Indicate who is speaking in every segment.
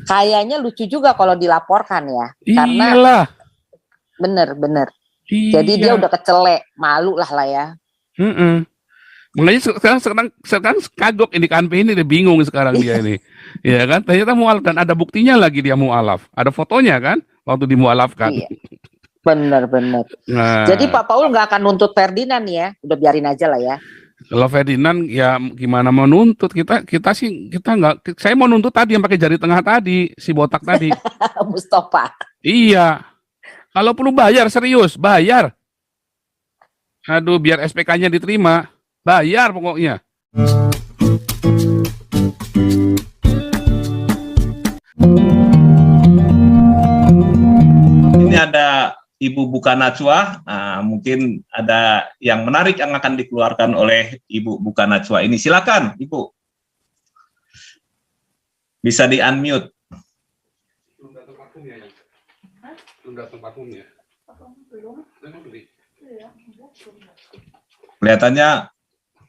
Speaker 1: kayaknya lucu juga kalau dilaporkan ya.
Speaker 2: Iyalah.
Speaker 1: Karena bener.
Speaker 2: Iya.
Speaker 1: Jadi dia udah kecelek, malu lah ya.
Speaker 2: Makanya sekarang kagok ini Kanpe ini, dia bingung sekarang dia ini. Ya kan, ternyata mualaf dan ada buktinya lagi dia mualaf. Ada fotonya kan, waktu dimualafkan.
Speaker 1: Iya. Bener.
Speaker 2: Nah,
Speaker 1: Jadi Pak Paul nggak akan nuntut Ferdinand ya, udah biarin aja lah ya.
Speaker 2: kalau Ferdinand ya gimana mau nuntut, kita nggak, saya mau nuntut tadi yang pakai jari tengah tadi, si botak tadi.
Speaker 1: Mustafa.
Speaker 2: Iya. Kalau perlu bayar, serius, bayar. Aduh, biar SPK-nya diterima, bayar pokoknya.
Speaker 3: Ini ada Ibu Buka Najwa, mungkin ada yang menarik yang akan dikeluarkan oleh Ibu Buka Najwa ini. Silakan, Ibu. Bisa di-unmute. Kelihatannya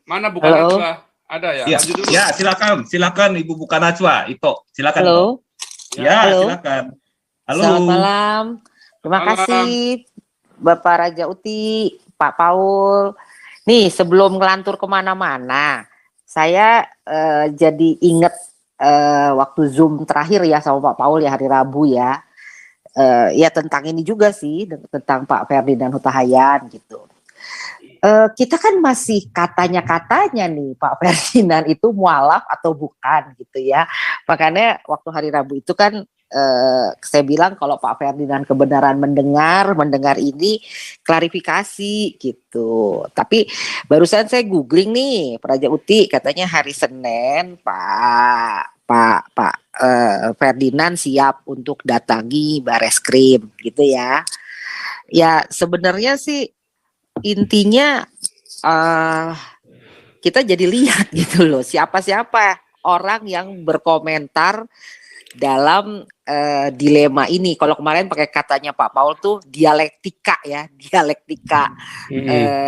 Speaker 2: mana Buka Najwa? Ada ya?
Speaker 3: Ya, silakan Ibu Buka Najwa. Ito, silakan.
Speaker 1: Halo.
Speaker 3: Ya,
Speaker 1: Halo.
Speaker 3: silakan. Halo.
Speaker 1: Selamat malam. Terima kasih Bapak Raja Uti, Pak Paul. Nih sebelum ngelantur kemana-mana, saya jadi inget waktu Zoom terakhir ya sama Pak Paul ya hari Rabu ya. Ya tentang ini juga sih, tentang Pak Ferdinand Huta Hayan gitu. Kita kan masih katanya nih Pak Ferdinand itu mualaf atau bukan gitu ya. Makanya waktu hari Rabu itu kan saya bilang kalau Pak Ferdinand kebenaran mendengar ini klarifikasi gitu. Tapi barusan saya googling nih Praja Uti, katanya hari Senin Pak Ferdinand siap untuk datangi Bareskrim gitu ya. Ya sebenarnya sih intinya kita jadi lihat gitu loh siapa orang yang berkomentar dalam dilema ini. Kalau kemarin pakai katanya Pak Paul tuh dialektika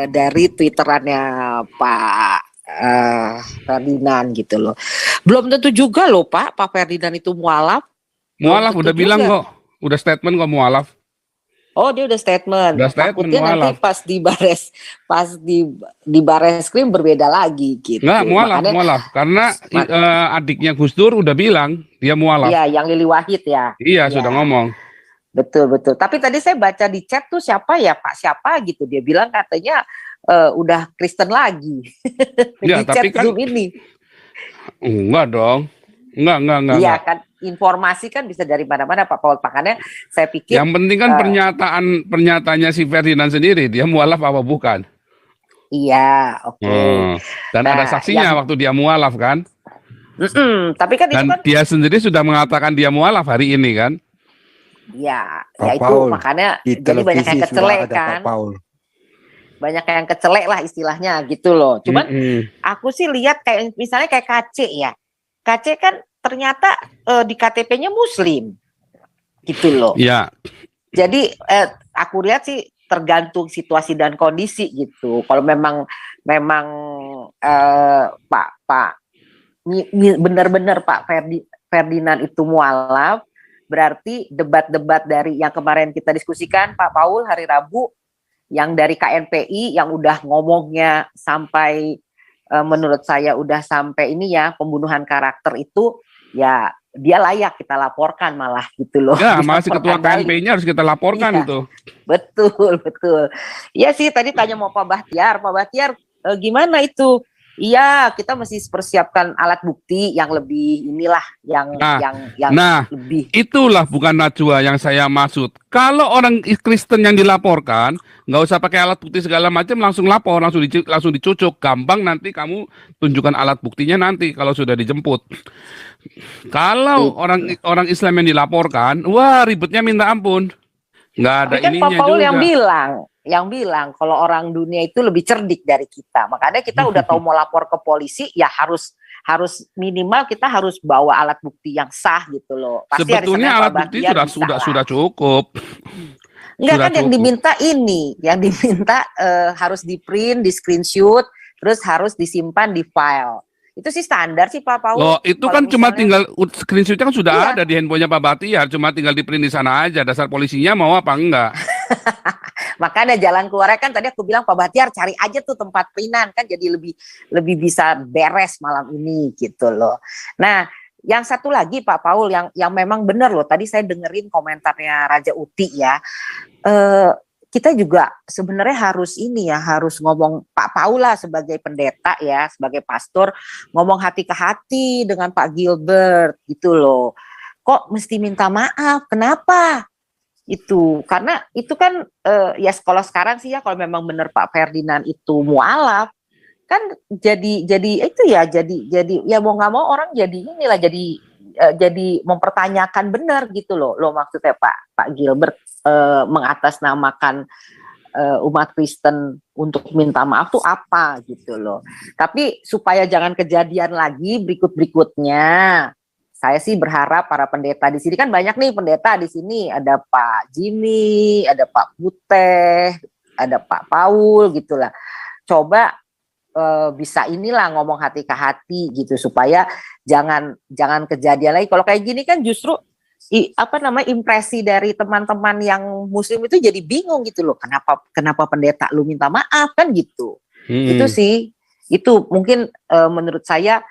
Speaker 1: dari twitterannya Pak Ferdinand gitu loh. Belum tentu juga loh Pak Ferdinand itu mualaf.
Speaker 2: Mualaf udah juga bilang kok, udah statement kok mualaf.
Speaker 1: Oh dia udah statement. Takutnya
Speaker 2: mualaf.
Speaker 1: Nanti pas di Bareskrim berbeda lagi gitu.
Speaker 2: Enggak, mualaf karena adiknya Gus Dur udah bilang dia mualaf.
Speaker 1: Iya, yang Lili Wahid ya.
Speaker 2: Iya, sudah ngomong.
Speaker 1: Betul. Tapi tadi saya baca di chat tuh siapa gitu, dia bilang katanya udah Kristen lagi.
Speaker 2: Ya,
Speaker 1: di
Speaker 2: tapi
Speaker 1: chat
Speaker 2: kan
Speaker 1: Zoom ini.
Speaker 2: Enggak dong. Enggak.
Speaker 1: Iya kan, informasi kan bisa dari mana-mana Pak Paul. Makanya saya pikir
Speaker 2: yang penting kan pernyataannya si Ferdinand sendiri, dia mualaf apa bukan?
Speaker 1: Iya, oke.
Speaker 2: Dan ada saksinya waktu dia mualaf kan?
Speaker 1: Tapi kan
Speaker 2: dan
Speaker 1: itu kan
Speaker 2: dia sendiri sudah mengatakan dia mualaf hari ini kan?
Speaker 1: Iya, ya itu makanya jadi banyak yang kecelek kan. Banyak yang kecelek lah istilahnya gitu loh. Cuman aku sih lihat kayak misalnya kayak KC ya. KC kan ternyata di KTP-nya Muslim, gitu loh.
Speaker 2: Iya.
Speaker 1: Jadi aku lihat sih tergantung situasi dan kondisi gitu. Kalau memang benar-benar Pak Ferdinand itu mualaf, berarti debat-debat dari yang kemarin kita diskusikan Pak Paul hari Rabu, yang dari KNPI yang udah ngomongnya sampai menurut saya udah sampai ini ya pembunuhan karakter itu ya dia layak kita laporkan malah gitu loh.
Speaker 2: Ya masih ketua KNPI-nya harus kita laporkan
Speaker 1: ya,
Speaker 2: itu.
Speaker 1: Betul. Iya sih tadi tanya mau Pak Bahtiar gimana itu? Iya kita mesti persiapkan alat bukti yang lebih inilah yang lebih.
Speaker 2: Itulah bukan Najwa yang saya maksud. Kalau orang Kristen yang dilaporkan nggak usah pakai alat bukti segala macam, langsung lapor, langsung dicucuk, gampang nanti kamu tunjukkan alat buktinya nanti kalau sudah dijemput. Kalau orang Islam yang dilaporkan, wah ribetnya minta ampun. Nggak ada
Speaker 1: kan
Speaker 2: ininya
Speaker 1: Pak Paul
Speaker 2: juga.
Speaker 1: yang bilang kalau orang dunia itu lebih cerdik dari kita. Makanya kita udah tahu mau lapor ke polisi ya harus minimal kita harus bawa alat bukti yang sah gitu loh. Pasti
Speaker 2: sebetulnya alat bukti sudah cukup.
Speaker 1: Enggak kan yang diminta harus di print, di screenshot, terus harus disimpan di file. Itu sih standar sih Pak Paul.
Speaker 2: Loh, itu
Speaker 1: Kalau
Speaker 2: kan cuma
Speaker 1: misalnya-
Speaker 2: tinggal screenshotnya kan sudah
Speaker 1: Iya.
Speaker 2: ada di handphonenya Pak Bahtiar, cuma tinggal di print di sana aja. Dasar polisinya mau apa enggak?
Speaker 1: Makanya jalan keluarnya kan tadi aku bilang Pak Bahtiar cari aja tuh tempat printan kan jadi lebih bisa beres malam ini gitu loh. Nah, yang satu lagi Pak Paul yang memang benar loh. Tadi saya dengerin komentarnya Raja Uti ya. Kita juga sebenarnya harus ngomong Pak Paul lah sebagai pendeta ya, sebagai pastor, ngomong hati ke hati dengan Pak Gilbert gitu loh. Kok mesti minta maaf? Kenapa? Itu karena itu kan ya kalau sekarang sih ya kalau memang benar Pak Ferdinand itu mualaf kan jadi itu ya jadi ya mau nggak mau orang jadi inilah jadi mempertanyakan benar gitu loh maksudnya Pak Gilbert mengatasnamakan umat Kristen untuk minta maaf tuh apa gitu loh. Tapi supaya jangan kejadian lagi berikutnya, saya sih berharap para pendeta di sini kan banyak nih pendeta di sini, ada Pak Jimmy, ada Pak Puteh, ada Pak Paul gitulah. Coba bisa inilah ngomong hati ke hati gitu supaya jangan kejadian lagi. Kalau kayak gini kan justru impresi dari teman-teman yang muslim itu jadi bingung gitu loh. Kenapa pendeta lu minta maaf kan gitu. Itu sih. Itu mungkin menurut saya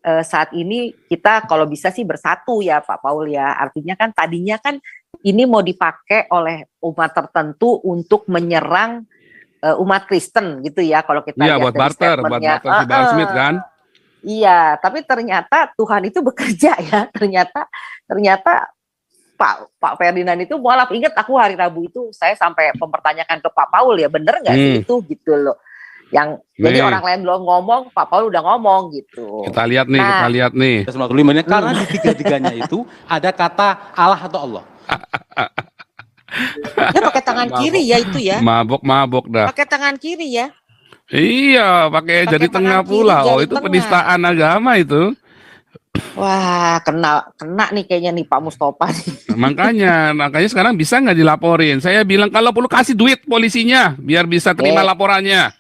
Speaker 1: saat ini kita kalau bisa sih bersatu ya Pak Paul ya. Artinya kan tadinya kan ini mau dipakai oleh umat tertentu untuk menyerang umat Kristen gitu ya kalau kita lihat
Speaker 2: buat
Speaker 1: dari
Speaker 2: barter
Speaker 1: statementnya.
Speaker 2: si Barr Smith kan.
Speaker 1: Iya, tapi ternyata Tuhan itu bekerja ya. Ternyata Pak Ferdinand itu mualaf. Ingat aku hari Rabu itu saya sampai mempertanyakan ke Pak Paul ya, bener nggak sih itu gitu loh. Jadi orang lain belum ngomong, Pak Paul udah ngomong gitu.
Speaker 2: Kita lihat nih.
Speaker 4: Karena di tiga-tiganya itu ada kata Allah atau Allah.
Speaker 1: Dia pakai tangan kiri ya itu ya.
Speaker 2: Mabok dah.
Speaker 1: Pakai tangan kiri ya.
Speaker 2: Iya, pakai jari tengah pula. Oh, itu penistaan agama itu.
Speaker 1: Wah, kena nih kayaknya nih Pak Mustofa nih.
Speaker 2: Makanya sekarang bisa nggak dilaporin? Saya bilang kalau perlu kasih duit polisinya biar bisa terima laporannya.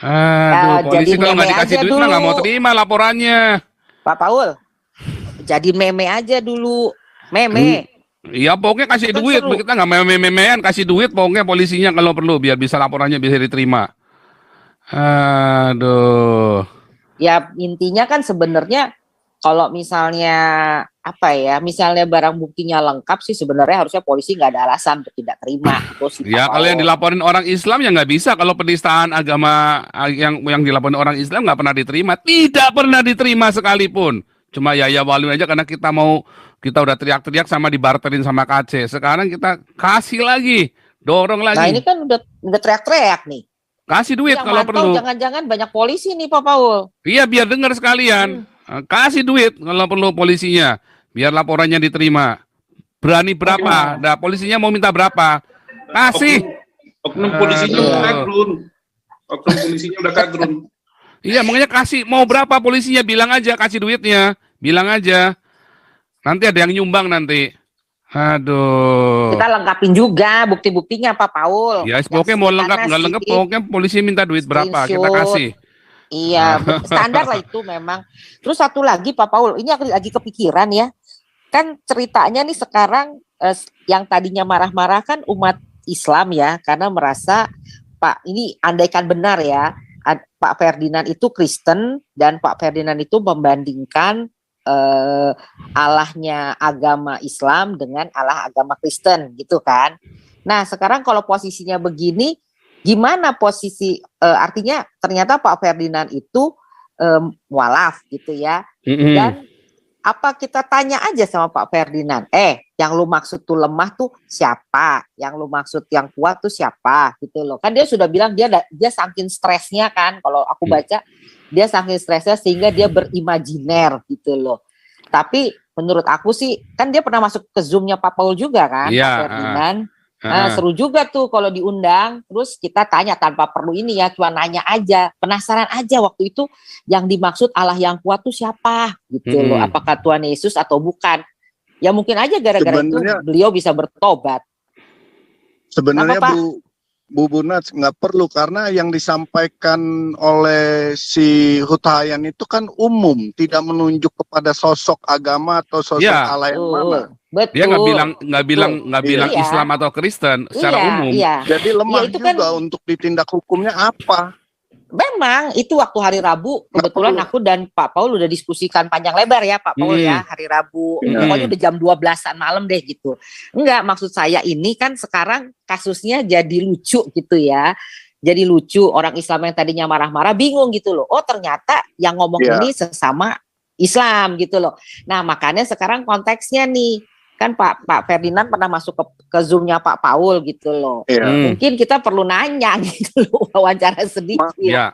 Speaker 2: Aduh, polisi kalau nggak dikasih duit mah nggak mau terima laporannya.
Speaker 1: Pak Paul, jadi meme aja dulu, meme.
Speaker 2: Iya, pokoknya kasih duit. Kita nggak meme-memean, kasih duit pokoknya polisinya kalau perlu biar bisa laporannya bisa diterima. Aduh.
Speaker 1: Ya intinya kan sebenarnya kalau misalnya misalnya barang buktinya lengkap sih sebenarnya harusnya polisi nggak ada alasan untuk tidak terima.
Speaker 2: Ya kalau yang dilaporin orang Islam ya nggak bisa. Kalau penistaan agama yang dilaporin orang Islam nggak pernah diterima, tidak pernah diterima sekalipun. Cuma ya walun aja karena kita udah teriak-teriak sama dibarterin sama KC. Sekarang kita kasih lagi, dorong lagi.
Speaker 1: Nah ini kan udah teriak-teriak nih.
Speaker 2: Kasih duit
Speaker 1: yang
Speaker 2: kalau perlu.
Speaker 1: Jangan-jangan banyak polisi nih Pak Paul.
Speaker 2: Iya biar dengar sekalian. Kasih duit kalau perlu polisinya. Biar laporannya diterima. Berani berapa? Nah polisinya mau minta berapa? Kasih.
Speaker 5: Oknum polisinya udah kadrun. Oknum polisinya udah kadrun.
Speaker 2: Iya makanya kasih. Mau berapa polisinya bilang aja kasih duitnya. Bilang aja. Nanti ada yang nyumbang nanti. Aduh.
Speaker 1: Kita lengkapin juga bukti-buktinya Pak Paul.
Speaker 2: Ya, pokoknya mau lengkap nggak lengkap, pokoknya polisi minta duit berapa kita kasih.
Speaker 1: Iya, standar lah itu memang. Terus satu lagi Pak Paul, ini aku lagi kepikiran ya. Kan ceritanya nih sekarang yang tadinya marah-marah kan umat Islam ya, karena merasa Pak ini andaikan benar ya, Pak Ferdinand itu Kristen dan Pak Ferdinand itu membandingkan Allahnya agama Islam dengan Allah agama Kristen gitu kan. Nah sekarang kalau posisinya begini, gimana posisi artinya ternyata Pak Ferdinand itu mualaf gitu ya. Dan apa kita tanya aja sama Pak Ferdinand, yang lu maksud tuh lemah tuh siapa? Yang lu maksud yang kuat tuh siapa? Gitu loh. Kan dia sudah bilang dia saking stresnya kan, kalau aku baca dia saking stresnya sehingga dia berimajiner gitu loh. Tapi menurut aku sih kan dia pernah masuk ke Zoom-nya Pak Paul juga kan, Pak Ferdinand. Nah, seru juga tuh kalau diundang. Terus kita tanya tanpa perlu ini ya, cuma nanya aja, penasaran aja waktu itu yang dimaksud Allah yang kuat tuh siapa gitu loh. Apakah Tuhan Yesus atau bukan? Ya mungkin aja gara-gara itu beliau bisa bertobat.
Speaker 6: Sebenarnya Bu Nats, nggak perlu, karena yang disampaikan oleh si Hutahayan itu kan umum, tidak menunjuk kepada sosok agama atau sosok
Speaker 2: Ya.
Speaker 6: Allah yang mana.
Speaker 1: Betul.
Speaker 2: Dia nggak bilang
Speaker 1: Iya.
Speaker 2: Islam atau Kristen secara
Speaker 1: Iya,
Speaker 2: umum.
Speaker 1: Iya.
Speaker 6: Jadi lemah
Speaker 1: itu kan-
Speaker 6: juga untuk ditindak hukumnya apa?
Speaker 1: Memang itu waktu hari Rabu kebetulan
Speaker 6: perlu.
Speaker 1: aku dan Pak Paul udah diskusikan panjang lebar ya Pak Paul ya hari Rabu. Pokoknya udah jam 12-an malam deh gitu. Enggak, maksud saya ini kan sekarang kasusnya jadi lucu gitu ya. Jadi lucu, orang Islam yang tadinya marah-marah bingung gitu loh. Oh, ternyata yang ngomong
Speaker 6: Iya.
Speaker 1: ini sesama Islam gitu loh. Nah, makanya sekarang konteksnya nih kan Pak Ferdinand pernah masuk ke Zoom-nya Pak Paul gitu loh.
Speaker 6: Iya.
Speaker 1: Mungkin kita perlu nanya gitu loh, wawancara sedikit.
Speaker 2: Ya.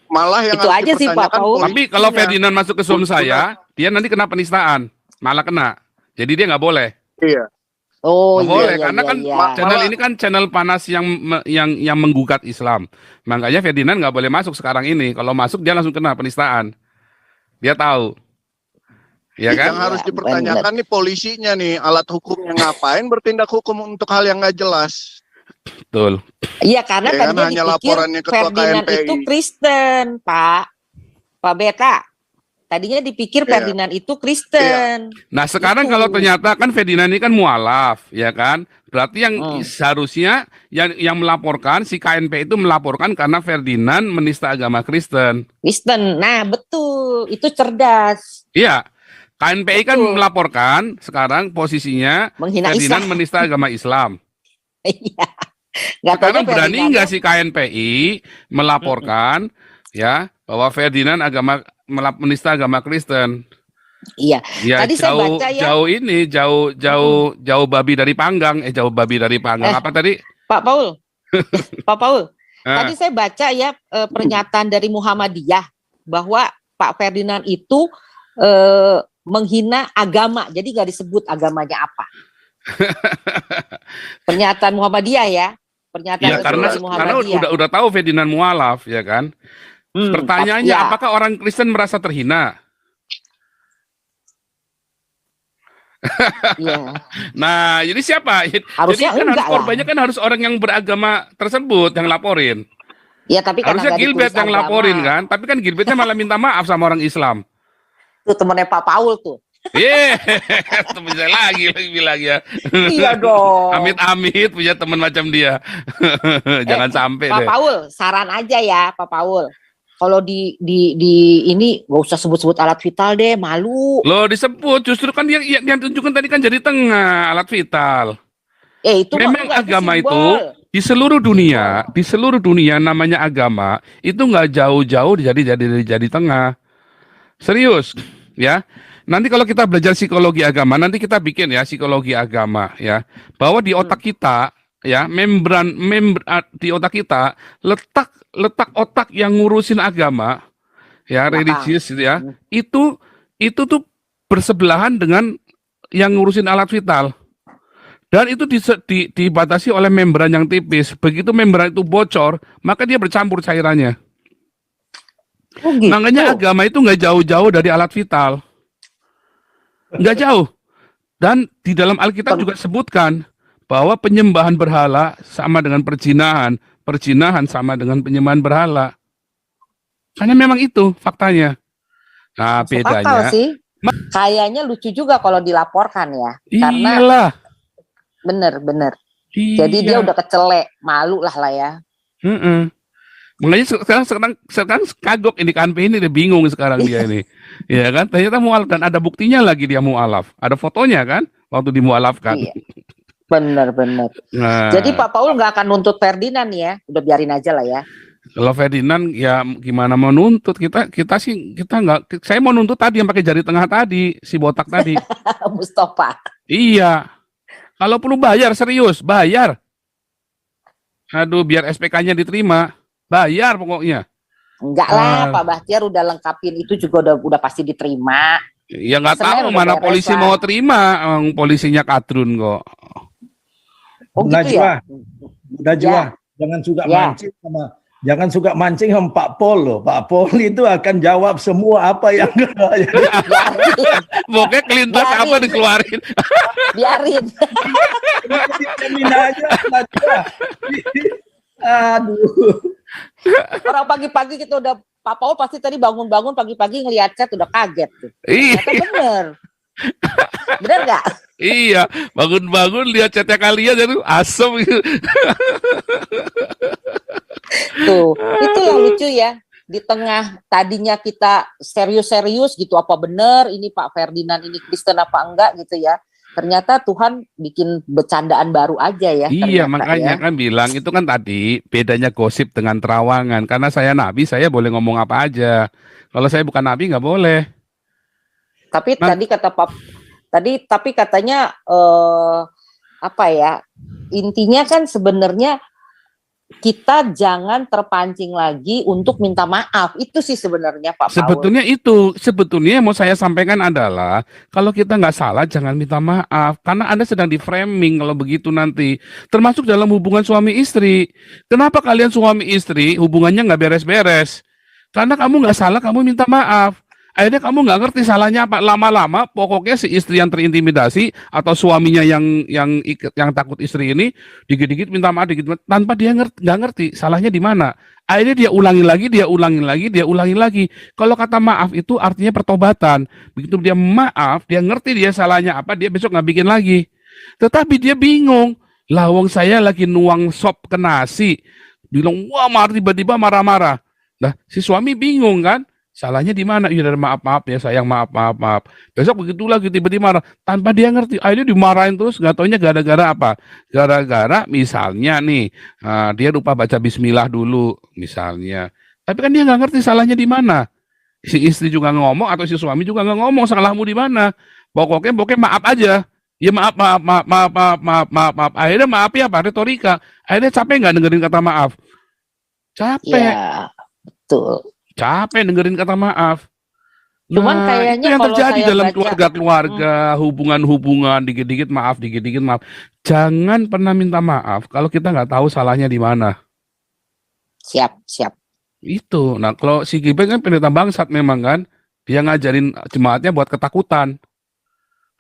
Speaker 6: Malah yang
Speaker 1: Itu
Speaker 6: harus
Speaker 1: aja sih, Pak
Speaker 6: dipertanyakan
Speaker 1: Paul.
Speaker 2: Tapi kalau
Speaker 6: polisinya.
Speaker 2: Ferdinand masuk ke Zoom saya, dia nanti kena penistaan, malah kena. Jadi dia nggak boleh.
Speaker 6: Iya.
Speaker 1: Oh
Speaker 2: Nggak
Speaker 1: iya,
Speaker 2: boleh,
Speaker 1: iya,
Speaker 2: karena
Speaker 1: iya,
Speaker 2: kan
Speaker 1: iya.
Speaker 2: channel
Speaker 6: Malah-
Speaker 2: ini kan channel panas yang menggugat Islam. Makanya Ferdinand nggak boleh masuk sekarang ini. Kalau masuk dia langsung kena penistaan. Dia tahu. Ya kan?
Speaker 6: Yang harus
Speaker 1: Ya,
Speaker 6: dipertanyakan nih polisinya nih, alat hukumnya ngapain bertindak hukum untuk hal yang nggak jelas.
Speaker 1: Iya,
Speaker 2: Betul.
Speaker 1: karena
Speaker 6: Ya kan,
Speaker 1: tadinya
Speaker 6: hanya
Speaker 1: dipikir
Speaker 6: laporannya Ketua
Speaker 1: Ferdinand
Speaker 6: KNPI.
Speaker 1: itu Kristen, Pak Beta. Tadinya dipikir
Speaker 6: Iya.
Speaker 1: Ferdinand itu Kristen.
Speaker 2: Nah sekarang
Speaker 1: Itu.
Speaker 2: kalau ternyata kan Ferdinand ini kan mualaf, ya kan? Berarti yang seharusnya yang melaporkan si KNP itu melaporkan karena Ferdinand menista agama Kristen.
Speaker 1: Kristen. Nah, betul. Itu cerdas.
Speaker 2: Iya. KNPI kan
Speaker 1: Betul.
Speaker 2: melaporkan sekarang posisinya
Speaker 1: Menghina
Speaker 2: Ferdinand
Speaker 1: Islam.
Speaker 2: menista agama Islam.
Speaker 1: Iya. Nggak
Speaker 2: Sekarang
Speaker 1: taunya
Speaker 2: berani
Speaker 1: Ferdinand-
Speaker 2: nggak si KNPI melaporkan ya bahwa Ferdinand menista agama Kristen?
Speaker 1: Iya.
Speaker 2: Ya
Speaker 1: Tadi saya baca ya.
Speaker 2: jauh babi dari panggang. Jauh babi dari panggang. Apa tadi?
Speaker 1: Pak Paul. Pak Paul.
Speaker 2: Ah.
Speaker 1: Tadi saya baca ya pernyataan dari Muhammadiyah bahwa Pak Ferdinand itu menghina agama, jadi nggak disebut agamanya apa. Pernyataan Muhammadiyah ya, pernyataan
Speaker 2: Ya karena
Speaker 1: resmi Muhammadiyah.
Speaker 2: udah tahu Ferdinand mualaf ya kan. Pertanyaannya
Speaker 1: ya.
Speaker 2: apakah orang Kristen merasa terhina?
Speaker 1: Iya.
Speaker 2: Nah, jadi siapa?
Speaker 1: Harusnya
Speaker 2: jadi kan
Speaker 1: enggak lah.
Speaker 2: korbannya kan harus orang yang beragama tersebut yang laporin.
Speaker 1: Ya tapi karena
Speaker 2: Harusnya
Speaker 1: nggak
Speaker 2: Gilbert
Speaker 1: ditulis
Speaker 2: yang
Speaker 1: agama.
Speaker 2: laporin kan, tapi kan Gilbertnya malah minta maaf sama orang Islam.
Speaker 1: Tuh temennya Pak Paul tuh.
Speaker 2: Temen saya lagi bilang ya.
Speaker 1: Iya dong.
Speaker 2: Amit-amit punya teman macam dia. Jangan sampai
Speaker 1: Pak
Speaker 2: deh.
Speaker 1: Paul, saran aja ya Pak Paul. Kalau di ini gak usah sebut-sebut alat vital deh, malu.
Speaker 2: Loh disebut, justru kan yang tunjukkan tadi kan jadi tengah alat vital.
Speaker 1: Itu
Speaker 2: Memang
Speaker 1: enggak,
Speaker 2: agama
Speaker 1: simbol.
Speaker 2: itu di seluruh dunia namanya agama itu nggak jauh-jauh jadi tengah. Serius, ya. Nanti kalau kita belajar psikologi agama, nanti kita bikin ya psikologi agama ya, bahwa di otak kita ya membran di otak kita letak otak yang ngurusin agama ya religius ya, itu tuh bersebelahan dengan yang ngurusin alat vital. Dan itu dibatasi oleh membran yang tipis. Begitu membran itu bocor, maka dia bercampur cairannya.
Speaker 1: Oh, gitu.
Speaker 2: Makanya agama itu nggak jauh-jauh dari alat vital. Nggak jauh. Dan di dalam Alkitab juga sebutkan bahwa penyembahan berhala sama dengan perjinahan. Perjinahan sama dengan penyembahan berhala. Karena memang itu faktanya. Nah
Speaker 1: Masuk akal
Speaker 2: bedanya.
Speaker 1: sih. Kayaknya lucu juga kalau dilaporkan ya. Karena
Speaker 2: Iyalah.
Speaker 1: bener.
Speaker 2: Iya.
Speaker 1: Jadi dia udah kecelek, malu lah ya.
Speaker 2: Makanya sekarang kagok ini KNP ini dia bingung sekarang dia ini. Ya kan? Ternyata mualaf dan ada buktinya lagi dia mualaf. Ada fotonya kan waktu dimualafkan.
Speaker 1: Iya. Bener.
Speaker 2: Nah,
Speaker 1: Jadi Pak Paul nggak akan nuntut Ferdinand ya. Udah biarin aja lah ya.
Speaker 2: kalau Ferdinand ya gimana mau nuntut kita nggak. Saya mau nuntut tadi yang pakai jari tengah tadi, si botak tadi.
Speaker 1: Mustafa.
Speaker 2: Iya. Kalau perlu bayar serius, bayar. Aduh, biar SPK-nya diterima, bayar pokoknya.
Speaker 1: Enggak lah, Pak Bahtiar udah lengkapin itu juga udah pasti diterima.
Speaker 2: Ya nggak
Speaker 1: Sebenarnya
Speaker 2: tahu
Speaker 1: udah
Speaker 2: mana
Speaker 1: beres
Speaker 2: polisi
Speaker 1: lah.
Speaker 2: mau terima, polisinya kadrun kok.
Speaker 1: Oh
Speaker 7: Najwa,
Speaker 1: gitu ya?
Speaker 7: Najwa, jangan suka mancing sama Pak Pol loh. Pak Pol itu akan jawab semua apa yang
Speaker 2: Pokoknya kelintas
Speaker 1: Biarin.
Speaker 2: apa dikeluarin.
Speaker 1: Biarin.
Speaker 7: Jamin aja, Najwa. Aduh.
Speaker 1: Orang pagi-pagi kita udah, Pak Paul pasti tadi bangun-bangun pagi-pagi ngeliat chat udah kaget tuh.
Speaker 2: Iya,
Speaker 1: Ternyata bener. Bener nggak?
Speaker 2: iya, bangun-bangun lihat chatnya kalian itu asem gitu.
Speaker 1: Tuh, itulah lucu ya. Di tengah tadinya kita serius-serius gitu, apa bener ini Pak Ferdinand ini Kristen apa enggak gitu ya. Ternyata Tuhan bikin bercandaan baru aja ya.
Speaker 2: Iya,
Speaker 1: ternyata
Speaker 2: makanya
Speaker 1: ya.
Speaker 2: kan bilang itu kan tadi bedanya gosip dengan terawangan. Karena saya nabi, saya boleh ngomong apa aja. Kalau saya bukan nabi nggak boleh.
Speaker 1: Tapi
Speaker 2: Nah.
Speaker 1: tadi kata Pak, tapi katanya apa ya? Intinya kan sebenarnya kita jangan terpancing lagi untuk minta maaf. Itu sih sebenarnya Pak Paul.
Speaker 2: Sebetulnya yang mau saya sampaikan adalah kalau kita nggak salah jangan minta maaf karena Anda sedang di framing kalau begitu nanti. Termasuk dalam hubungan suami istri. Kenapa kalian suami istri hubungannya nggak beres-beres? Karena kamu nggak salah, kamu minta maaf. Akhirnya kamu nggak ngerti salahnya apa. Lama-lama pokoknya si istri yang terintimidasi atau suaminya yang takut istri ini dikit-dikit minta maaf dikit tanpa dia nggak ngerti salahnya di mana. Akhirnya dia ulangi lagi. Kalau kata maaf itu artinya pertobatan. Begitu dia maaf, dia ngerti dia salahnya apa, dia besok nggak bikin lagi. Tetapi dia bingung. Lawang saya lagi nuang sop ke nasi. Bilang, wah tiba-tiba marah-marah. Nah, si suami bingung kan? Salahnya di mana? Iya, maaf ya sayang, maaf. Besok begitu lagi tiba-tiba marah tanpa dia ngerti. Akhirnya dimarahin terus, nggak taunya gara-gara apa? Gara-gara misalnya nih, dia lupa baca bismillah dulu misalnya. Tapi kan dia nggak ngerti salahnya di mana. Si istri juga ngomong atau si suami juga nggak ngomong salahmu di mana. Pokoknya maaf aja. Ya maaf. Akhirnya maaf ya apa? Retorika. Akhirnya capek nggak dengerin kata maaf? Capek.
Speaker 1: Ya, betul.
Speaker 2: Capek dengerin kata maaf.
Speaker 1: Cuman kayaknya
Speaker 2: itu yang
Speaker 1: kalau
Speaker 2: terjadi
Speaker 1: saya
Speaker 2: dalam
Speaker 1: baca-
Speaker 2: keluarga-keluarga, hubungan-hubungan, dikit-dikit maaf. Jangan pernah minta maaf kalau kita nggak tahu salahnya di mana.
Speaker 1: Siap.
Speaker 2: Itu. Nah, kalau si Gibran kan pendeta bangsat memang kan, dia ngajarin jemaatnya buat ketakutan.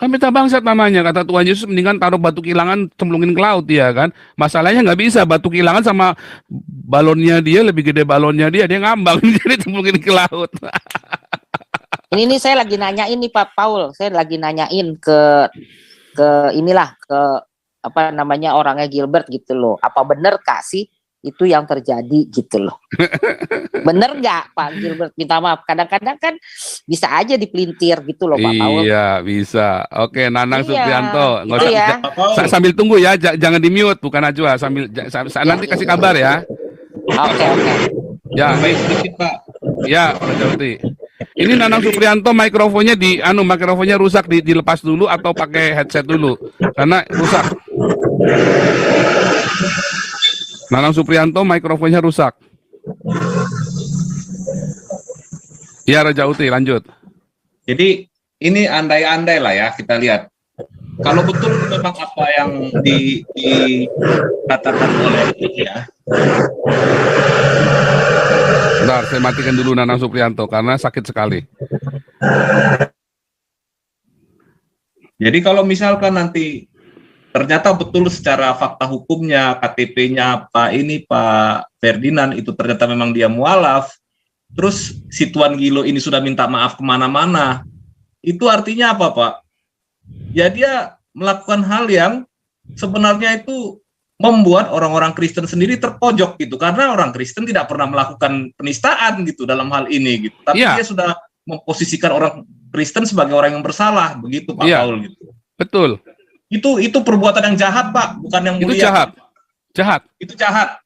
Speaker 2: Kan pendeta bangsat namanya, kata Tuhan Yesus mendingan taruh batu kilangan cemplungin ke laut ya kan. Masalahnya nggak bisa, batu kilangan sama balonnya dia lebih gede balonnya dia ngambang jadi cemplungin ke laut.
Speaker 1: Ini saya lagi nanyain nih Pak Paul, saya lagi nanyain ke inilah ke apa namanya orangnya Gilbert gitu loh. Apa bener Kak sih itu yang terjadi gitu loh? Bener nggak Pak Gilbert? Minta maaf. Kadang-kadang kan bisa aja dipelintir gitu loh Pak Paul.
Speaker 2: Iya, bisa. Oke, Nanang
Speaker 1: Iya,
Speaker 2: Supriyanto. Nggak
Speaker 1: gitu
Speaker 2: usah,
Speaker 1: ya.
Speaker 3: Pak Paul.
Speaker 2: sambil tunggu ya, jangan di-mute, bukan Najwa. Nanti kasih kabar ya.
Speaker 1: Oke.
Speaker 2: Ya,
Speaker 3: Baik sedikit Pak.
Speaker 2: ya, Pak Jauti. Ini Nanang Supriyanto mikrofonnya rusak, dilepas dulu atau pakai headset dulu karena rusak. Nanang Supriyanto mikrofonnya rusak. Ya, Raja Uti, lanjut.
Speaker 3: Jadi ini andai-andai lah ya kita lihat. Kalau betul memang apa yang dikatakan oleh ya.
Speaker 2: Bentar, saya matikan dulu Nanang Supriyanto karena sakit sekali.
Speaker 3: Jadi kalau misalkan nanti ternyata betul secara fakta hukumnya KTP-nya Pak Ferdinand itu ternyata memang dia mualaf, terus si Tuan Gilo ini sudah minta maaf kemana-mana, itu artinya apa Pak? Ya dia melakukan hal yang sebenarnya itu membuat orang-orang Kristen sendiri terpojok gitu, karena orang Kristen tidak pernah melakukan penistaan gitu dalam hal ini gitu, tapi
Speaker 2: Iya.
Speaker 3: dia sudah memposisikan orang Kristen sebagai orang yang bersalah begitu Pak
Speaker 2: Iya.
Speaker 3: Paul gitu.
Speaker 2: Betul.
Speaker 3: Itu perbuatan yang jahat Pak, bukan yang
Speaker 2: Itu
Speaker 3: mulia.
Speaker 2: jahat.
Speaker 3: Itu jahat.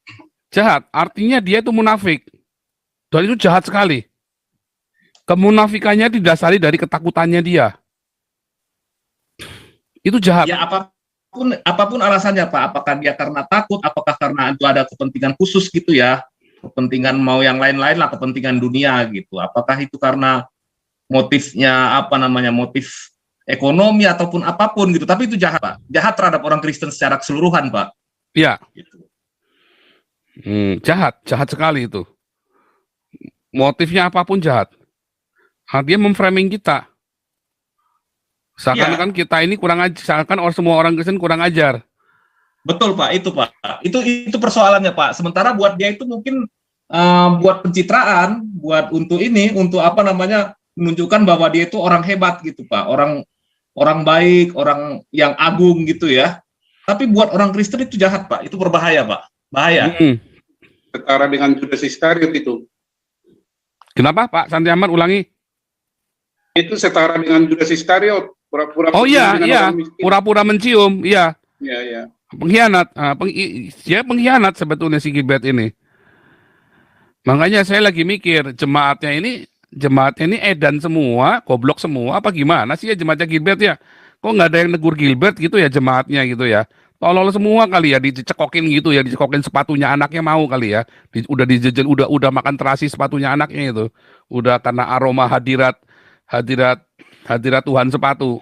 Speaker 2: Jahat. Artinya dia itu munafik. Dan itu jahat sekali. Kemunafikannya didasari dari ketakutannya dia. Itu jahat.
Speaker 3: Ya apapun alasannya Pak, apakah dia karena takut, apakah karena itu ada kepentingan khusus gitu ya, kepentingan mau yang lain-lain lah, kepentingan dunia gitu. Apakah itu karena motifnya motif ekonomi ataupun apapun gitu, tapi itu jahat Pak, jahat terhadap orang Kristen secara keseluruhan Pak.
Speaker 2: Iya.
Speaker 3: Gitu.
Speaker 2: Jahat sekali itu. Motifnya apapun jahat. Dia memframing kita. Seakan-akan kita ini kurang ajar, seakan semua orang Kristen kurang ajar.
Speaker 3: Betul Pak, itu Pak. Itu persoalannya Pak. Sementara buat dia itu mungkin buat pencitraan, buat untuk apa namanya, menunjukkan bahwa dia itu orang hebat gitu Pak. Orang baik, orang yang agung gitu ya. Tapi buat orang Kristen itu jahat Pak. Itu berbahaya Pak. Bahaya.
Speaker 5: Setara dengan Judas Iskariot itu.
Speaker 2: Kenapa Pak Santi Ahmad, ulangi?
Speaker 5: Itu setara dengan Judas Iskariot. Pura-pura
Speaker 2: Oh iya,
Speaker 5: dengan
Speaker 2: iya,
Speaker 5: orang miskin.
Speaker 2: pura-pura mencium, iya.
Speaker 5: Iya, iya.
Speaker 2: Pengkhianat, dia pengkhianat sebetulnya si Gilbert ini. Makanya saya lagi mikir jemaatnya ini edan semua, goblok semua, apa gimana sih ya jemaatnya Gilbert ya? Kok nggak ada yang negur Gilbert gitu ya jemaatnya gitu ya? Tolol semua kali ya, dicekokin gitu ya, dicekokin sepatunya anaknya mau kali ya. Udah dijejen, udah makan terasi sepatunya anaknya itu. Udah karena aroma hadirat Tuhan sepatu.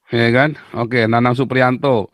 Speaker 2: Ya kan? Oke, Nanang Supriyanto.